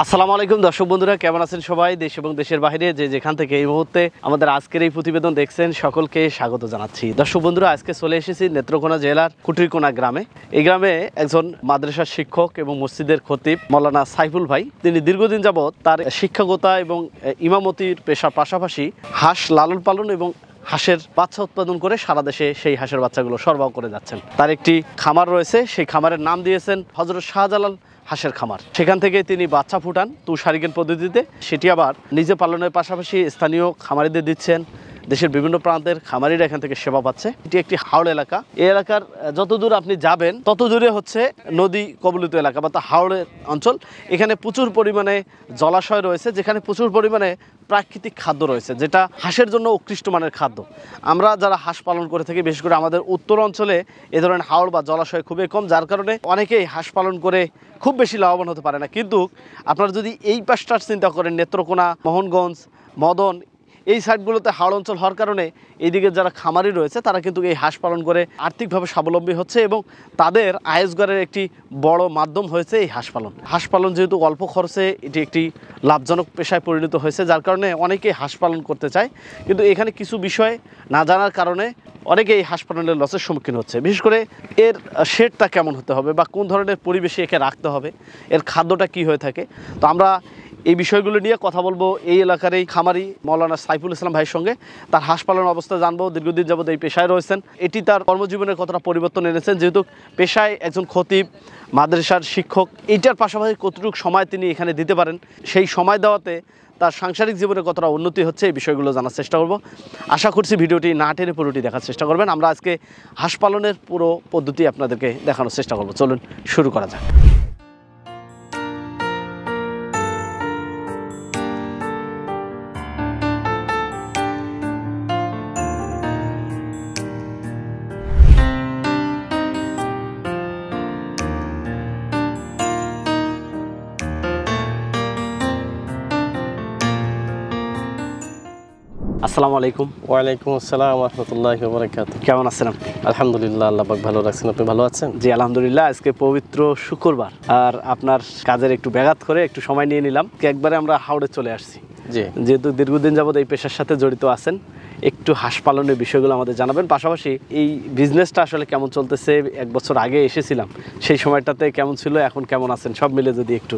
আসসালামু আলাইকুম দর্শক বন্ধুরা, কেমন আছেন সবাই? দেশ এবং দেশের বাইরে যে যেখান থেকে এই মুহূর্তে আমাদের আজকের এই প্রতিবেদন দেখছেন সকলকে স্বাগত জানাচ্ছি। দর্শক বন্ধুরা, আজকে চলে এসেছি নেত্রকোনা জেলার কুটিরকোনা গ্রামে। এই গ্রামে একজন মাদ্রাসার শিক্ষক এবং মসজিদের খতিব মৌলানা সাইফুল ভাই, তিনি দীর্ঘদিন যাবৎ তার শিক্ষকতা এবং ইমামতির পেশার পাশাপাশি হাঁস লালন পালন এবং হাঁসের বাচ্চা উৎপাদন করে সারা দেশে সেই হাঁসের বাচ্চাগুলো সরবরাহ করে যাচ্ছেন। তার একটি খামার রয়েছে, সেই খামারের নাম দিয়েছেন হযরত শাহজালাল হাঁসের খামার। সেখান থেকে তিনি বাচ্চা ফুটান তুষারিকেন পদ্ধতিতে, সেটি আবার নিজে পালনের পাশাপাশি স্থানীয় খামারিদের দিচ্ছেন। দেশের বিভিন্ন প্রান্তের খামারিরা এখান থেকে সেবা পাচ্ছে। এটি একটি হাওড় এলাকা। এই এলাকার যত দূর আপনি যাবেন তত দূরে হচ্ছে নদী কবলিত এলাকা বা হাওড়ের অঞ্চল। এখানে প্রচুর পরিমাণে জলাশয় রয়েছে, যেখানে প্রচুর পরিমাণে প্রাকৃতিক খাদ্য রয়েছে, যেটা হাঁসের জন্য উৎকৃষ্ট মানের খাদ্য। আমরা যারা হাঁস পালন করে থাকি, বিশেষ করে আমাদের উত্তর অঞ্চলে এ ধরনের হাওড় বা জলাশয় খুবই কম, যার কারণে অনেকেই হাঁস পালন করে খুব বেশি লাভবান হতে পারে না। কিন্তু আপনারা যদি এই পাশটার চিন্তা করেন, নেত্রকোনা, মোহনগঞ্জ, মদন, এই সাইডগুলোতে হাওড় অঞ্চল হওয়ার কারণে এইদিকে যারা খামারি রয়েছে তারা কিন্তু এই হাঁস পালন করে আর্থিকভাবে স্বাবলম্বী হচ্ছে এবং তাদের আয় রোজগারের একটি বড় মাধ্যম হয়েছে এই হাঁস পালন। হাঁস পালন যেহেতু অল্প খরচে এটি একটি লাভজনক পেশায় পরিণত হয়েছে, যার কারণে অনেকেই হাঁস পালন করতে চায়। কিন্তু এখানে কিছু বিষয় না জানার কারণে অনেকেই হাঁস পালনের লসের সম্মুখীন হচ্ছে। বিশেষ করে এর শেডটা কেমন হতে হবে বা কোন ধরনের পরিবেশে একে রাখতে হবে, এর খাদ্যটা কি হয়ে থাকে। তো আমরা এই বিষয়গুলো নিয়ে কথা বলবো এই এলাকার এই খামারি মৌলানা সাইফুল ইসলাম ভাইয়ের সঙ্গে। তার হাঁস পালনের অবস্থা জানবো। দীর্ঘদিন যাবত এই পেশায় রয়েছেন। এটি তার কর্মজীবনের কতটা পরিবর্তন এনেছেন, যেহেতু পেশায় একজন খতিব, মাদ্রাসার শিক্ষক, এইটার পাশাপাশি কতটুকু সময় তিনি এখানে দিতে পারেন, সেই সময় দেওয়াতে তার সাংসারিক জীবনে কতটা উন্নতি হচ্ছে, এই বিষয়গুলো জানার চেষ্টা করব। আশা করছি ভিডিওটি না টেনে পুরোটি দেখার চেষ্টা করবেন। আমরা আজকে হাঁস পালনের পুরো পদ্ধতি আপনাদেরকে দেখানোর চেষ্টা করব। চলুন শুরু করা যাক। আসসালামু আলাইকুম। ওয়ালাইকুম আসসালাম ওয়া রাহমাতুল্লাহি ওয়া বারাকাতুহু। কেমন আছেন আপনি? আলহামদুলিল্লাহ, আল্লাহ পাক ভালো রাখছেন। আপনি ভালো আছেন? জি আলহামদুলিল্লাহ। আজকে পবিত্র শুক্রবার, আর আপনার কাজের একটু ব্যাঘাত করে একটু সময় নিয়ে নিলাম। একবারে আমরা হাওড়ে চলে আসছি। জি, যেহেতু দীর্ঘদিন যাবত এই পেশার সাথে জড়িত আছেন, একটু হাঁস পালনের বিষয়গুলো আমাদের জানাবেন। পাশাপাশি এই বিজনেসটা আসলে কেমন চলতেছে, এক বছর আগে এসেছিলাম সেই সময়টাতে কেমন ছিল, এখন কেমন আছেন, সব মিলে যদি একটু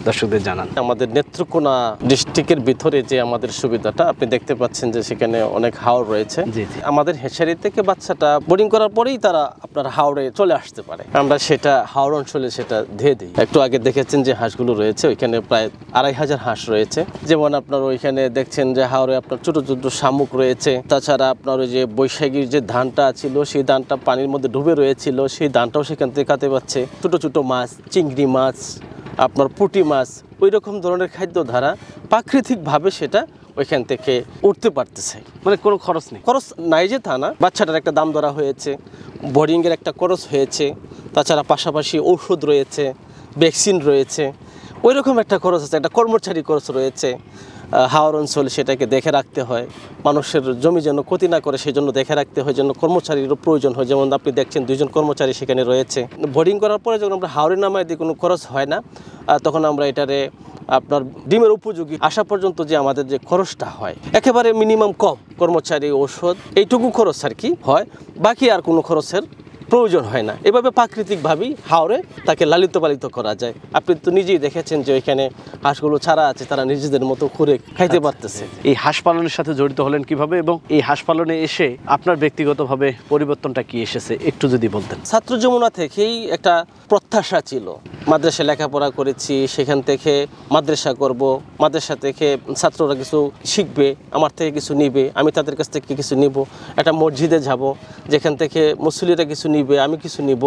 দর্শকদের জানান। আমাদের নেত্রকোনা ডিস্ট্রিক্টের ভিতরে যে আমাদের সুবিধাটা আপনি দেখতে পাচ্ছেন যে সেখানে অনেক হাওড় রয়েছে। জি জি। আমাদের হেঁচারি থেকে বাচ্চাটা বোর্ডিং করার পরেই তারা আপনার হাওড়ে চলে আসতে পারে। আমরা সেটা হাওড় অঞ্চলে সেটা দিয়ে দিই। একটু আগে দেখেছেন যে হাঁসগুলো রয়েছে, ওইখানে প্রায় 2500 হাঁস রয়েছে। যেমন আপনার ওইখানে দেখছেন যে হাওড়ে আপনার ছোট ছোট শামুক রয়েছে। তাছাড়া আপনার ওই যে বৈশাখীর যে ধানটা ছিল, সেই ধানটা পানির মধ্যে ডুবে রয়েছিল, সেই ধানটাও সেখান থেকে খেতে পাচ্ছে। ছোট ছোট মাছ, চিংড়ি মাছ, আপনার পুঁটি মাছ, ওই রকম ধরনের খাদ্য ধারা প্রাকৃতিকভাবে সেটা ওইখান থেকে উঠতে পারতেছে। মানে কোনো খরচ নেই? খরচ নাই যে তা না, বাচ্চাটার একটা দাম ধরা হয়েছে, বোর্ডিংয়ের একটা খরচ হয়েছে, তাছাড়া পাশাপাশি ঔষধ রয়েছে, ভ্যাকসিন রয়েছে, ওই রকম একটা খরচ আছে, একটা কর্মচারী খরচ রয়েছে। হাওড় অঞ্চলে সেটাকে দেখে রাখতে হয়, মানুষের জমি যেন ক্ষতি না করে সেই জন্য দেখে রাখতে হয়, যেন কর্মচারীরও প্রয়োজন হয়। যেমন আপনি দেখছেন 2 জন কর্মচারী সেখানে রয়েছে। বোর্ডিং করার পরে যখন আমরা হাওড়ে নামাই দিই, কোনো খরচ হয় না, তখন আমরা এটারে আপনার ডিমের উপযোগী আসা পর্যন্ত যে আমাদের যে খরচটা হয় একেবারে মিনিমাম কম, কর্মচারী, ঔষধ, এইটুকু খরচ আর কি হয়, বাকি আর কোনো খরচের প্রয়োজন হয় না। এভাবে প্রাকৃতিকভাবেই হাওড়ে তাকে লালিত পালিত করা যায়। আপনি তো নিজেই দেখেছেন যে ওইখানে হাঁসগুলো ছাড়া আছে, তারা নিজেদের মতো করে খাইতে পারতেছে। এই হাঁস পালনের সাথে জড়িত হলেন কিভাবে এবং এই হাঁস পালনে এসে আপনার ব্যক্তিগতভাবে পরিবর্তনটা কি এসেছে একটু যদি বলতেন। ছাত্র যমুনা থেকেই একটা প্রত্যাশা ছিল, মাদ্রাসায় লেখাপড়া করেছি, সেখান থেকে মাদ্রাসা করব, মাদ্রাসা থেকে ছাত্ররা কিছু শিখবে, আমার থেকে কিছু নিবে, আমি তাদের কাছ থেকে কিছু নিব, একটা মসজিদে যাব, যেখান থেকে মুসল্লিরা কিছু নিবে, আমি কিছু নিব।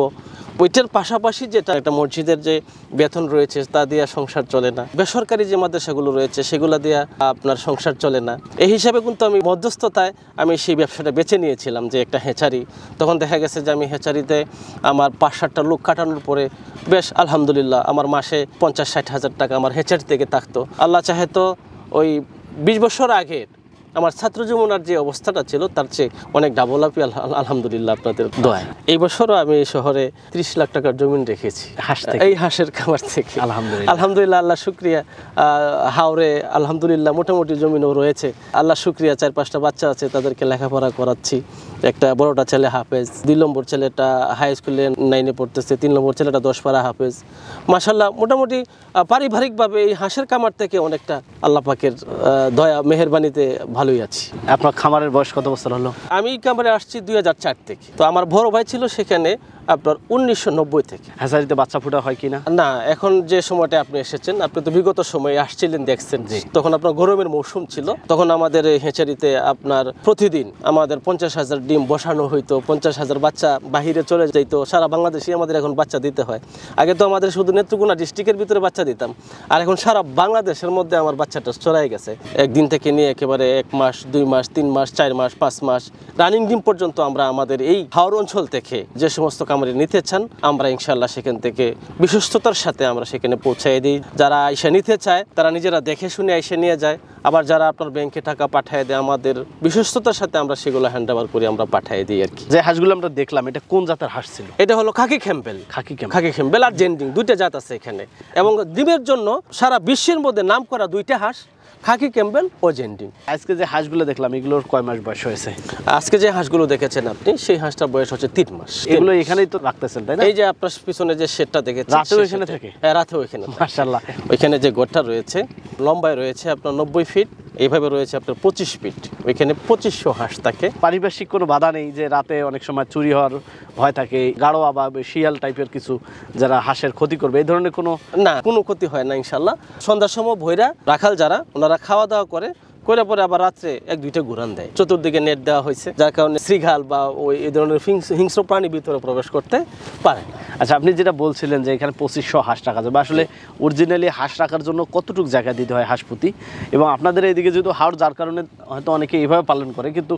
ওইটার পাশাপাশি যেটা একটা মসজিদের যে বেতন রয়েছে তা দিয়ে সংসার চলে না, বেসরকারি যে মাদ্রাসাগুলো রয়েছে সেগুলো দিয়ে আপনার সংসার চলে না। এই হিসাবে কিন্তু আমি মধ্যস্থতায় আমি সেই ব্যবসাটা বেছে নিয়েছিলাম, যে একটা হেঁচারি। তখন দেখা গেছে যে আমি হেঁচারিতে আমার 5-7টা লোক কাটানোর পরে বেশ আলহামদুলিল্লাহ আমার মাসে 50-60 হাজার টাকা আমার হেঁচারি থেকে থাকতো। আল্লাহ চাহে তো ওই 20 বছর আগের আমার ছাত্র জীবনের যে অবস্থাটা ছিল তার চেয়ে অনেক ডেভেলপ আলহামদুলিল্লাহ আপনাদের দোয়ায়। এই বছরও আমি এই শহরে 30 লাখ টাকার জমিন রেখেছি এই হাঁসের খামার থেকে। আলহামদুলিল্লাহ আল্লাহ শুকরিয়া। হাওরে আলহামদুলিল্লাহ মোটামুটি জমিনও রয়েছে, আল্লাহ শুকরিয়া। 4-5টা বাচ্চা আছে, তাদেরকে লেখাপড়া করাচ্ছি। একটা বড়টা ছেলে হাফেজ, 2 নম্বর ছেলেটা হাই স্কুলে 9-এ পড়তেছে, 3 নম্বর ছেলেটা 10 পারা হাফেজ। মাশাআল্লাহ মোটামুটি পারিবারিকভাবে এই হাঁসের খামার থেকে অনেকটা আল্লাহ পাকের দয়া মেহেরবানিতে ভালোই আছি। আপনার খামারের বয়স কত বছর হলো? আমি খামারে আসছি 2004 থেকে। তো আমার বড় ভাই ছিল সেখানে আপনার 1990 থেকে। হ্যাচারিতে বাচ্চা ফুটা হয় কিনা? না, এখন যে সময়টা আপনি এসেছেন, আপনি তো বিগত সময়ে আসছিলেন, দেখছেন তখন আপনার গরমের মৌসুম ছিল। তখন আমাদের এই হেঁচারিতে আপনার প্রতিদিন আমাদের 50,000 ডিম বসানো হইতো, 50,000 বাচ্চা বাহিরে চলে যাইতো। সারা বাংলাদেশে আমাদের এখন বাচ্চা দিতে হয়। আগে তো আমাদের শুধু নেত্রকোনা ডিস্ট্রিক্টের ভিতরে বাচ্চা দিতাম, আর এখন সারা বাংলাদেশের মধ্যে আমার বাচ্চাটা ছড়াই গেছে। একদিন থেকে নিয়ে একেবারে 1 মাস, 2 মাস, 3 মাস, 4 মাস, 5 মাস রানিং ডিম পর্যন্ত আমরা আমাদের এই হাওর অঞ্চল থেকে যে সমস্ত খামারে নিতে চান, আমরা ইনশাআল্লাহ সেখান থেকে বিশ্বস্ততার সাথে আমরা সেখানে পৌঁছাই দিই। যারা আইসা নিতে চায় তারা নিজেরা দেখে শুনে আইসা নিয়ে যায়। আবার যারা আপনার ব্যাংকে টাকা পাঠিয়ে দেয়, আমাদের বিশ্বস্ততার সাথে আমরা সেগুলো হ্যান্ড ওভার করে আমরা পাঠিয়ে দিই আর কি। যে হাঁসগুলো আমরা দেখলাম, এটা কোন জাতের হাঁস ছিল? এটা হলো খাকি ক্যাম্পেল। খাকি ক্যাম্পেল আর জেন্ডিং, 2টা জাত আছে এখানে। এবং ডিমের জন্য সারা বিশ্বের মধ্যে নাম করা 2টা হাঁস, খাকি ক্যাম্পেল ও জেন্ডিং। আজকে যে হাঁসগুলো দেখলাম, এগুলোর কয় মাস বয়স হয়েছে? আজকে যে হাঁসগুলো দেখেছেন আপনি, সেই হাঁসটার বয়স হচ্ছে 3 মাস। এগুলো এখানেই তো রাখতেছেন, তাই না? এই যে আপনার পিছনে যে শেডটা দেখেছেন, রাতেও এখানে থাকে? হ্যাঁ, রাতেও এখানে। মাশাআল্লাহ। ওইখানে যে ঘরটা রয়েছে, লম্বায় রয়েছে আপনার 90 ফিট, এইভাবে রয়েছে আপনার 25 ফিট। ওইখানে 2500 হাঁস থাকে। পারিপার্শ্বিক কোনো বাধা নেই যে রাতে অনেক সময় চুরি হওয়ার ভয় থাকে, গাড়োয়া বা শিয়াল টাইপের কিছু যারা হাঁসের ক্ষতি করবে, এই ধরনের কোনো? না, কোনো ক্ষতি হয় না ইনশাল্লাহ। সন্ধ্যার সময় ভৈরা রাখাল যারা, ওনারা খাওয়া দাওয়া করে পরে আবার রাত্রে 1-2টা ঘুরান দেয়। চতুর্দিকে নেট দেওয়া হয়েছে, যার কারণে শ্রীঘাল বা ওই এই ধরনের হিংস্র প্রাণী ভিতরে প্রবেশ করতে পারে না। আচ্ছা, আপনি যেটা বলছিলেন যে এখানে 2500 হাঁস রাখা যাবে, আসলে অরিজিনালি হাঁস রাখার জন্য কতটুকু জায়গা দিতে হয় হাঁস প্রতি? এবং আপনাদের এইদিকে যেহেতু হাওর, যার কারণে হয়তো অনেকে এইভাবে পালন করে, কিন্তু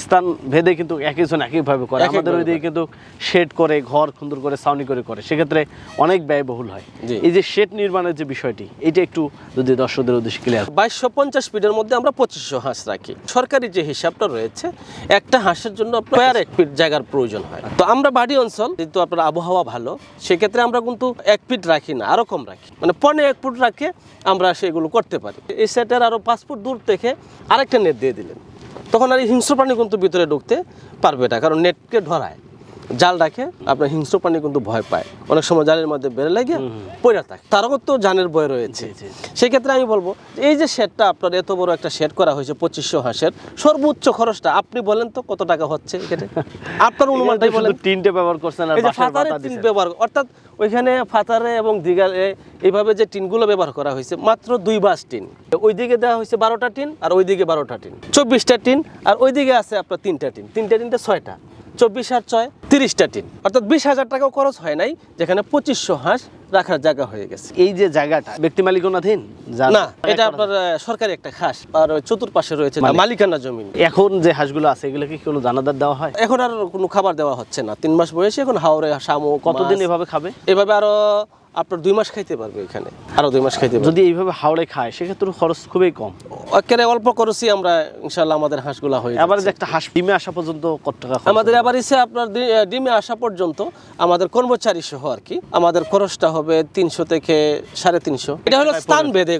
স্থান ভেদে কিন্তু একইজন একইভাবে করে। আমাদের ওইদিকে কিন্তু শেড করে, ঘর সুন্দর করে ছাউনি করে, সেক্ষেত্রে অনেক ব্যয়বহুল হয়। এই যে শেড নির্মাণের যে বিষয়টি, এটা একটু যদি দর্শকদের উদ্দেশ্যে ক্লিয়ার। 2250 ফিটের মধ্যে আমরা 2500 হাঁস রাখি। সরকারি যে হিসাবটা রয়েছে, একটা হাঁসের জন্য আপনার 1 ফিট জায়গার প্রয়োজন হয়। তো আমরা বাড়ি অঞ্চল, যেহেতু আপনার আবহাওয়া ভালো, সেক্ষেত্রে আমরা কিন্তু 1 ফিট রাখি না, আরো কম রাখি, মানে 1.5 ফুট রাখে আমরা সেগুলো করতে পারি। এই সেটের আরো 5 ফুট দূর থেকে আরেকটা নেট দিয়ে দিলেন, তখন আর এই হিংস্র প্রাণী কিন্তু ভিতরে ঢুকতে পারবে না, কারণ নেটকে ধরায়। জাল রাখে আপনার হিংস্র প্রাণী কিন্তু ভয় পায়, অনেক সময় জালের মধ্যে বেড়ে লাগে পড়ে থাকে, তারও তো জানের ভয় রয়েছে। সেই ক্ষেত্রে আমি বলবো, এই যে শেডটা আপনার এত বড় একটা শেড করা হয়েছে 2500 হাঁসের, সর্বোচ্চ খরচটা আপনি বলেন তো কত টাকা হচ্ছে এখানে? আপনার অনুমানটাই বলেন। টিনটা ব্যবহার করছেন আর ফাতারে টিন ব্যবহার, অর্থাৎ ওইখানে ফাতারে এবং দিগারে এইভাবে যে টিনগুলো ব্যবহার করা হয়েছে, মাত্র 2 বাস টিন। ওইদিকে দেওয়া হয়েছে 12টা টিন, আর ওইদিকে 12টা টিন, 24টা টিন, আর ওইদিকে আছে আপনার 3টা টিন, 3টা টিনটা 6টা, 24 আর 6 30টা টিন, অর্থাৎ 20,000 টাকাও খরচ হয় নাই, যেখানে 2500 হাঁস রাখার জায়গা হয়ে গেছে। এই যে জায়গাটা ব্যক্তি মালিকানাধীন না, এটা আপনার সরকারি একটা খাস, আর চতুর্পাশে রয়েছে মালিকানা জমি। এখন যে হাঁসগুলো আছে, এগুলো কি কোনো দানাদার দেওয়া হয়? এখন আর কোনো খাবার দেওয়া হচ্ছে না, 3 মাস বয়সে এখন হাওরে শামুক। কতদিন এভাবে খাবে? এভাবে আরো আপনার 2 মাস খাইতে পারবে, এখানে আরো 2 মাস খাইতে পারবে। যদি এইভাবে হাওড়ে খায়, সেক্ষেত্রে খরচ খুবই কম, একেবারে অল্প খরচই আমরা ইনশাআল্লাহ আমাদের হাঁসগুলা হয়ে যাচ্ছে। আবার যে একটা হাঁস ডিমে আসা পর্যন্ত কত টাকা আমাদের আবার এসে আপনার ডিমে আসা পর্যন্ত আমাদের কর্মচারী সহ আর কি, আমাদের খরচটা হবে 300 থেকে 350। এটা হলো স্থান ভেদে,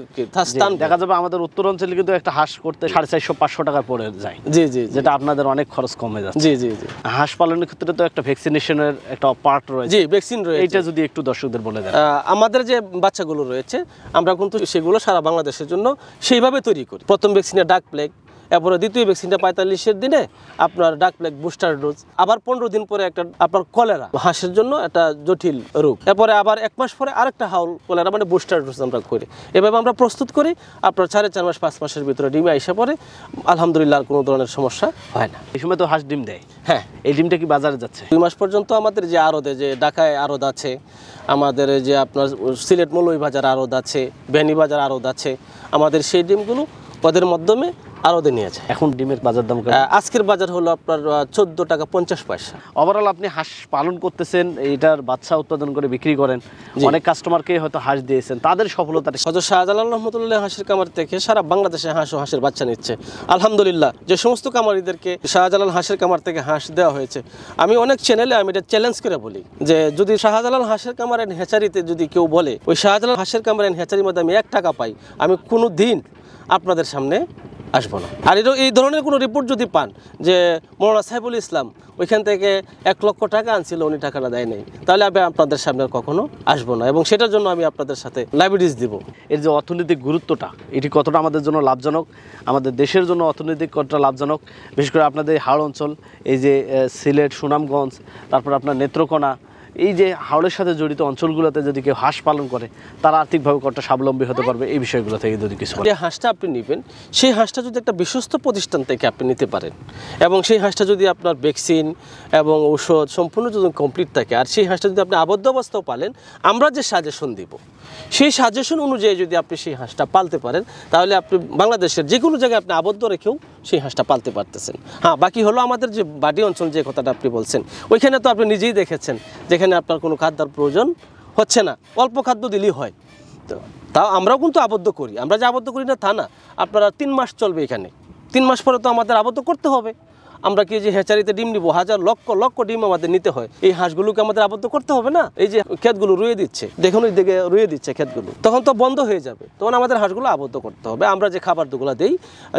স্থান দেখা যাবে আমাদের উত্তর অঞ্চলে কিন্তু একটা হাঁস করতে 450-500 টাকা পড়ে যায়। জি জি, যেটা আপনাদের অনেক খরচ কমে যাচ্ছে। জি জি জি। হাঁস পালনের ক্ষেত্রে তো একটা ভ্যাকসিনেশনের একটা পার্ট রয়েছে। জি, ভ্যাকসিন রয়েছে। এটা যদি একটু দর্শকদের বলে দেন। আমাদের যে বাচ্চাগুলো রয়েছে, আমরা কিন্তু সেগুলো সারা বাংলাদেশের জন্য সেইভাবে তৈরি করি। প্রথম ভ্যাকসিনে ডাক প্লেগ, এরপরে দ্বিতীয় ভ্যাকসিনটা 45 দিনে আপনার ডাক প্লেগ বুস্টার ডোজ, আবার 15 দিন পরে একটা আপনার কলেরা, হাঁসের জন্য একটা জটিল রোগ, এরপরে আবার 1 মাস পরে আরেকটা হাউল কলেরা, মানে বুস্টার ডোজ আমরা করি। এভাবে আমরা প্রস্তুত করি, আপনার 4.5 মাস 5 মাসের ভিতরে ডিমে আইসা পরে আলহামদুলিল্লাহ আর কোনো ধরনের সমস্যা হয় না। এই সময় তো হাঁস ডিম দেয়। হ্যাঁ, এই ডিমটা কি বাজারে যাচ্ছে? 2 মাস পর্যন্ত আমাদের যে আড়তে, যে ঢাকায় আড়ত আছে, আমাদের যে আপনার সিলেট মৌলভীবাজার আড়ত আছে, বেনিবাজার আড়ত আছে, আমাদের সেই ডিমগুলো ওদের মাধ্যমে আর ওদের নিয়ে যায়। এখন ডিমের বাজার দাম কেমন? আজকের বাজার হলো আপনার 14 টাকা 50 পয়সা। ওভারঅল আপনি হাঁস পালন করতেছেন, এইটার বাচ্চা উৎপাদন করে বিক্রি করেন, অনেক কাস্টমারকে হয়তো হাঁস দিয়েছেন, তাদের সফলতাটা হযরত শাহজালাল রহমতুল্লাহ হাঁসের খামার থেকে সারা বাংলাদেশে হাঁস ও হাঁসের বাচ্চা নিচ্ছে আলহামদুলিল্লাহ। যে সমস্ত খামারিদেরকে শাহজালাল হাঁসের খামার থেকে হাঁস দেওয়া হয়েছে, আমি অনেক চ্যানেলে আমি এটা চ্যালেঞ্জ করে বলি যে যদি শাহজালাল হাঁসের খামার এন্ড হ্যাচারিতে যদি কেউ বলে ওই শাহজালাল হাঁসের খামার এন্ড হ্যাচারির মধ্যে আমি 1 টাকা পাই, আমি কোনো দিন আপনাদের সামনে আসবো না। আর এই ধরনের কোনো রিপোর্ট যদি পান যে মৌলানা সাইফুল ইসলাম ওইখান থেকে 1 লক্ষ টাকা আনছিল, উনি টাকাটা দেয় নাই, তাহলে আমি আপনাদের সামনে কখনো আসবো না, এবং সেটার জন্য আমি আপনাদের সাথে লাইবিলিটিস দিব। এর যে অর্থনৈতিক গুরুত্বটা, এটি কতটা আমাদের জন্য লাভজনক, আমাদের দেশের জন্য অর্থনৈতিক কতটা লাভজনক, বিশেষ করে আপনাদের হাওড় অঞ্চল, এই যে সিলেট, সুনামগঞ্জ, তারপর আপনার নেত্রকোনা, এই যে হাওড়ের সাথে জড়িত অঞ্চলগুলোতে যদি কেউ হাঁস পালন করে তারা আর্থিকভাবে কতটা স্বাবলম্বী হতে পারবে, এই বিষয়গুলো থেকে যদি কিছু যে হাঁসটা আপনি নেবেন সেই হাঁসটা যদি একটা বিশ্বস্ত প্রতিষ্ঠান থেকে আপনি নিতে পারেন, এবং সেই হাঁসটা যদি আপনার ভ্যাকসিন এবং ঔষধ সম্পূর্ণ যদি কমপ্লিট থাকে, আর সেই হাঁসটা যদি আপনি আবদ্ধ অবস্থাও পালেন, আমরা যে সাজেশন দিব সেই সাজেশন অনুযায়ী যদি আপনি সেই হাঁসটা পালতে পারেন, তাহলে আপনি বাংলাদেশের যে কোনো জায়গায় আপনি আবদ্ধ রেখেও সেই হাঁসটা পালতে পারতেছেন। হ্যাঁ, বাকি হলো আমাদের যে বাড়ি অঞ্চল যে কথাটা আপনি বলছেন, ওইখানে তো আপনি নিজেই দেখেছেন যেখানে আপনার কোনো খাদ্যের প্রয়োজন হচ্ছে না, অল্প খাদ্য দিলেই হয়। তো তাও আমরাও কিন্তু আবদ্ধ করি, আমরা যে আবদ্ধ করি না তা না, আপনারা 3 মাস চলবে এখানে, 3 মাস পরে তো আমাদের আবদ্ধ করতে হবে। আমরা কি যে হ্যাচারিতে ডিম নিব, হাজার লক্ষ লক্ষ ডিম আমাদের নিতে হয়, এই হাঁসগুলোকে আমাদের আবদ্ধ করতে হবে না? এই যে ক্ষেতগুলো রুয়ে দিচ্ছে, দেখুন ওই দিকে রুয়ে দিচ্ছে ক্ষেতগুলো, তখন তো বন্ধ হয়ে যাবে, তখন আমাদের হাঁসগুলো আবদ্ধ করতে হবে। আমরা যে খাবারগুলো দিই,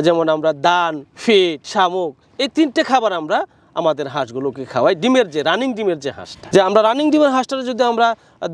যেমন আমরা দান, ফিড, শামুক, এই 3টে খাবার আমরা আমাদের হাঁসগুলোকে খাওয়াই। ডিমের যে রানিং ডিমের যে হাঁসটা, যে আমরা রানিং ডিমের হাঁসটা যদি আমরা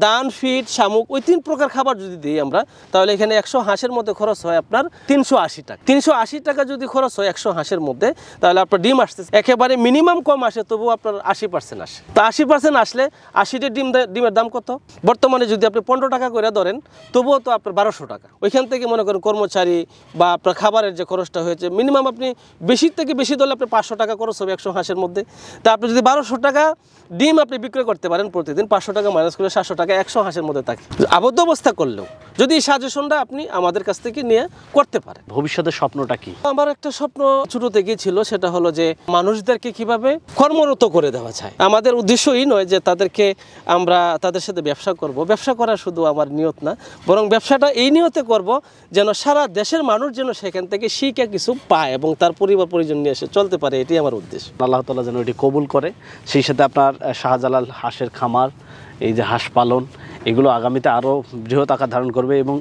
দান, ফিড, শামুক ওই 3 প্রকার খাবার যদি দিই আমরা, তাহলে এখানে 100 হাঁসের মধ্যে খরচ হয় আপনার 380 টাকা। 380 টাকা যদি খরচ হয় 100 হাঁসের মধ্যে, তাহলে আপনার ডিম আসতেছে একেবারে মিনিমাম কম আসে, তবুও আপনার 80% আসে। তো 80% আসলে 80টা ডিমের দাম কত? বর্তমানে যদি আপনি 15 টাকা করে ধরেন, তবুও তো আপনার 1200 টাকা। ওইখান থেকে মনে করেন কর্মচারী বা আপনার খাবারের যে খরচটা হয়েছে, মিনিমাম আপনি বেশি থেকে বেশি ধরলে আপনার 500 টাকা খরচ হবে 100 হাঁসের মধ্যে। তা আপনি যদি 1200 টাকা ডিম আপনি বিক্রয় করতে পারেন প্রতিদিন, 500 টাকা মাইনাস করে 700 টাকা 100 হাঁসের মধ্যে থাকে। আবদ্ধ অবস্থা করলেও যদি এই সাজেশনটা আপনি আমাদের কাছ থেকে নিয়ে করতে পারেন। ভবিষ্যতের স্বপ্নটা কি? আমার একটা স্বপ্ন ছোট থেকেই ছিল, সেটা হলো যে মানুষদেরকে কিভাবে কর্মরত করে দেওয়া যায়। আমাদের উদ্দেশ্যই নয় যে তাদেরকে আমরা তাদের সাথে ব্যবসা করব, ব্যবসা করা শুধু আমার নিয়ত না, বরং ব্যবসাটা এই নিয়তে করব যেন সারা দেশের মানুষ যেন সেখান থেকে শিখে কিছু পায় এবং তার পরিবার পরিজন নিয়ে এসে চলতে পারে, এটাই আমার উদ্দেশ্য। আল্লাহ তাআলা যেন এটি কবুল করে, সেই সাথে আপনার শাহজালাল হাঁসের খামার, এই যে হাঁস পালন, এগুলো আগামীতে আরও বৃহৎ আকার ধারণ করবে। এবং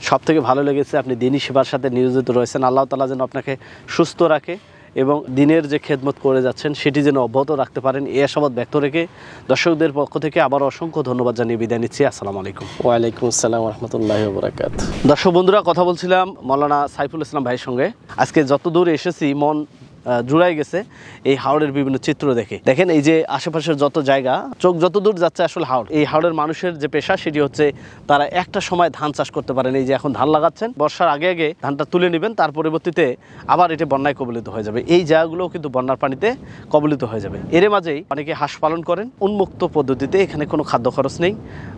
সবথেকে ভালো লেগেছে আপনি দিনী সেবার সাথে নিয়োজিত রয়েছেন। আল্লাহ তাআলা যেন আপনাকে সুস্থ রাখে এবং দিনের যে খেদমত করে যাচ্ছেন সেটি যেন অব্যাহত রাখতে পারেন, এই আশাবাদ ব্যক্ত রেখে দর্শকদের পক্ষ থেকে আবার অসংখ্য ধন্যবাদ জানিয়ে বিদায় নিচ্ছি। আসসালামু আলাইকুম। ওয়ালাইকুম আসসালাম রহমতুল্লাহি ওয়া বারাকাতুহু। দর্শক বন্ধুরা, কথা বলছিলাম মৌলানা সাইফুল ইসলাম ভাইয়ের সঙ্গে। আজকে যত দূর এসেছি মন জুড়াই গেছে এই হাওড়ের বিভিন্ন চিত্র দেখে। দেখেন এই যে আশেপাশের যত জায়গা, চোখ যত দূর যাচ্ছে আসলে হাওড়। এই হাওড়ের মানুষের যে পেশা সেটি হচ্ছে তারা একটা সময় ধান চাষ করতে পারেন। এই যে এখন ধান লাগাচ্ছেন, বর্ষার আগে আগে ধানটা তুলে নেবেন, তার পরবর্তীতে আবার এটি বন্যায় কবলিত হয়ে যাবে। এই জায়গাগুলোও কিন্তু বন্যার পানিতে কবলিত হয়ে যাবে। এর মাঝেই অনেকে হাঁস পালন করেন উন্মুক্ত পদ্ধতিতে, এখানে কোনো খাদ্য খরচ নেই।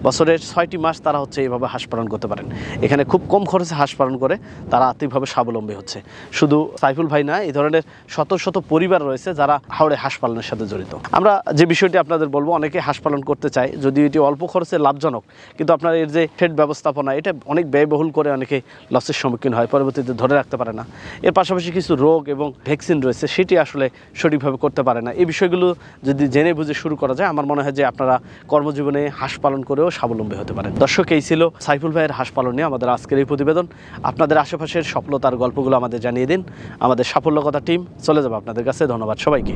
বছরের 6টি মাস তারা হচ্ছে এইভাবে হাঁস পালন করতে পারেন। এখানে খুব কম খরচে হাঁস পালন করে তারা আর্থিকভাবে স্বাবলম্বী হচ্ছে। শুধু সাইফুল ভাই না, এই ধরনের শত শত পরিবার রয়েছে যারা হাওড়ে হাঁস পালনের সাথে জড়িত। আমরা যে বিষয়টি আপনাদের বলবো, অনেকে হাঁস পালন করতে চায়, যদিও এটি অল্প খরচে লাভজনক, কিন্তু আপনার এর যে ফেড ব্যবস্থাপনা এটা অনেক ব্যয়বহুল করে অনেকে লসের সম্মুখীন হয়, পরবর্তীতে ধরে রাখতে পারে না। এর পাশাপাশি কিছু রোগ এবং ভ্যাকসিন রয়েছে, সেটি আসলে সঠিকভাবে করতে পারে না। এই বিষয়গুলো যদি জেনে বুঝে শুরু করা যায়, আমার মনে হয় যে আপনারা কর্মজীবনে হাঁস পালন করেও স্বাবলম্বী হতে পারেন। দর্শক, এই ছিল সাইফুল ভাইয়ের হাঁস পালন নিয়ে আমাদের আজকের এই প্রতিবেদন। আপনাদের আশেপাশের সফলতার গল্পগুলো আমাদের জানিয়ে দিন। আমাদের সাফল্য কথা টিম চলে যাবে আপনাদের কাছে। ধন্যবাদ সবাইকে।